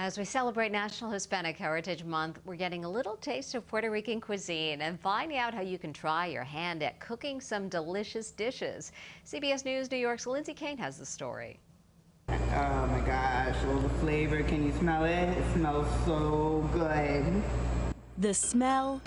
As we celebrate National Hispanic Heritage Month, we're getting a little taste of Puerto Rican cuisine and finding out how you can try your hand at cooking some delicious dishes. CBS News New York's Lindsay Kane has the story. Oh my gosh, all the flavor. Can you smell it? It smells so good. The smell,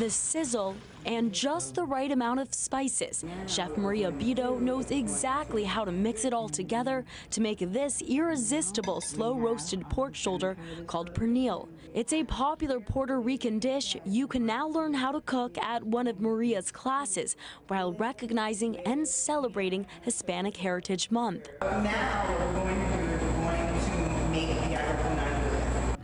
the sizzle, and just the right amount of spices. Chef Maria Bido knows exactly how to mix it all together to make this irresistible slow-roasted pork shoulder called pernil. It's a popular Puerto Rican dish you can now learn how to cook at one of Maria's classes while recognizing and celebrating Hispanic Heritage Month. Now what we're going to do is we're going to make the arroz.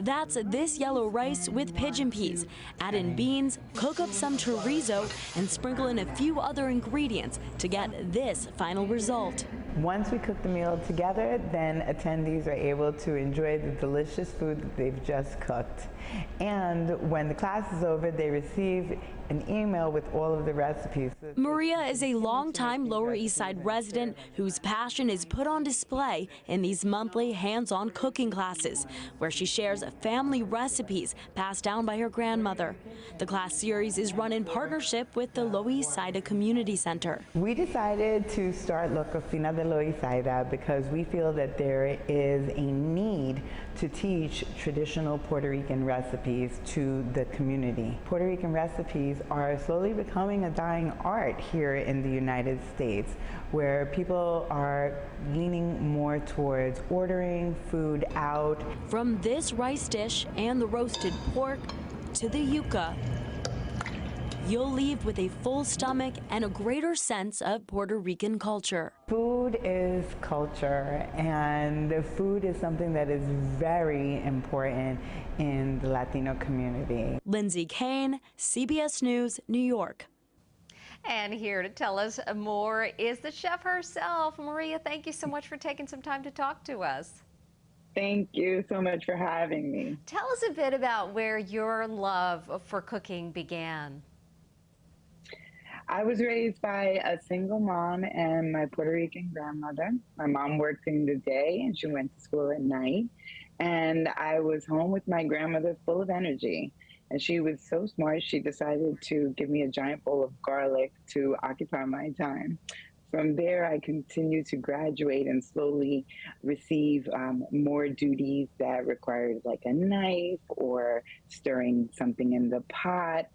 That's this yellow rice with pigeon peas. Add in beans, cook up some chorizo, and sprinkle in a few other ingredients to get this final result. Once we cook the meal together, then attendees are able to enjoy the delicious food that they've just cooked. And when the class is over, they receive an email with all of the recipes. Maria is a longtime Lower East Side resident whose passion is put on display in these monthly hands-on cooking classes, where she shares family recipes passed down by her grandmother. The class series is run in partnership with the Loisaida Community Center. We decided to start Cocina de Loisaida because we feel that there is a need to teach traditional Puerto Rican recipes to the community. Puerto Rican recipes are slowly becoming a dying art here in the United States, where people are leaning more towards ordering food out. From this rice dish and the roasted pork to the yuca, you'll leave with a full stomach and a greater sense of Puerto Rican culture. Food is culture, and food is something that is very important in the Latino community. Lindsay Kane, CBS News, New York. And here to tell us more is the chef herself. Maria, thank you so much for taking some time to talk to us. Thank you so much for having me. Tell us a bit about where your love for cooking began. I was raised by a single mom and my Puerto Rican grandmother. My mom worked in the day and she went to school at night. And I was home with my grandmother full of energy. And she was so smart, she decided to give me a giant bowl of garlic to occupy my time. From there, I continued to graduate and slowly receive more duties that required like a knife or stirring something in the pot.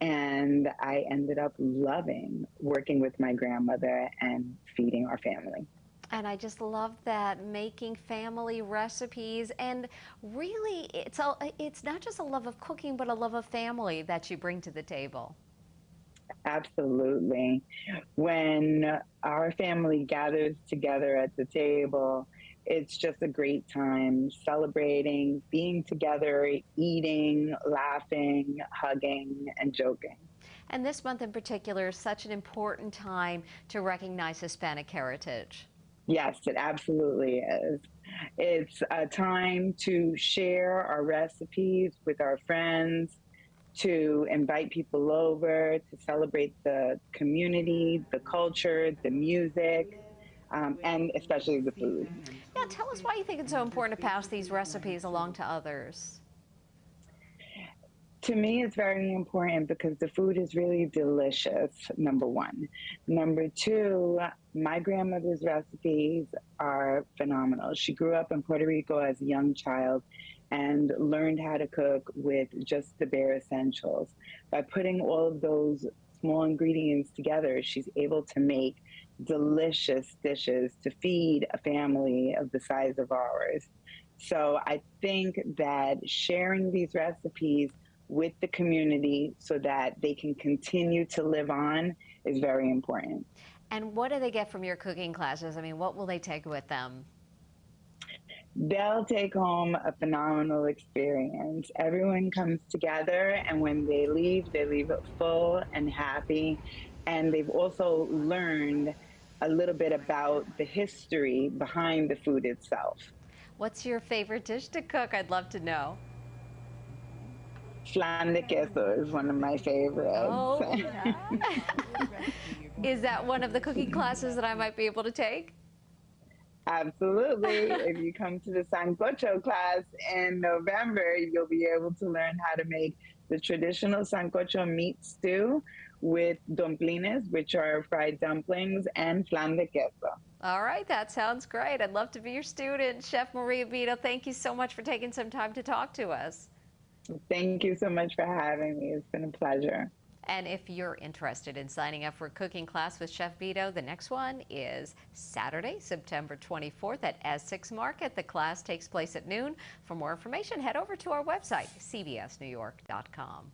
And I ended up loving working with my grandmother and feeding our family. And I just love that, making family recipes. And really, it's not just a love of cooking, but a love of family that you bring to the table. Absolutely. When our family gathers together at the table, it's just a great time celebrating, being together, eating, laughing, hugging, and joking. And this month in particular is such an important time to recognize Hispanic heritage. Yes, it absolutely is. It's a time to share our recipes with our friends, to invite people over, to celebrate the community, the culture, the music, and especially the food. Yeah, tell us why you think it's so important to pass these recipes along to others. To me, it's very important because the food is really delicious, number one. Number two, my grandmother's recipes are phenomenal. She grew up in Puerto Rico as a young child and learned how to cook with just the bare essentials. By putting all of those small ingredients together, she's able to make delicious dishes to feed a family of the size of ours. So I think that sharing these recipes with the community so that they can continue to live on is very important. And what do they get from your cooking classes? I mean, what will they take with them? They'll take home a phenomenal experience. Everyone comes together, and when they leave full and happy. And they've also learned a little bit about the history behind the food itself. What's your favorite dish to cook? I'd love to know. Flan de queso is one of my favorites. Oh, yeah. Is that one of the cooking classes that I might be able to take? Absolutely. If you come to the sancocho class in November, you'll be able to learn how to make the traditional sancocho meat stew with dumplings, which are fried dumplings, and flan de queso. All right, that sounds great. I'd love to be your student. Chef Maria Bido, thank you so much for taking some time to talk to us. Thank you so much for having me. It's been a pleasure. And if you're interested in signing up for a cooking class with Chef Bido, the next one is Saturday, September 24th at Essex Market. The class takes place at noon. For more information, head over to our website, cbsnewyork.com.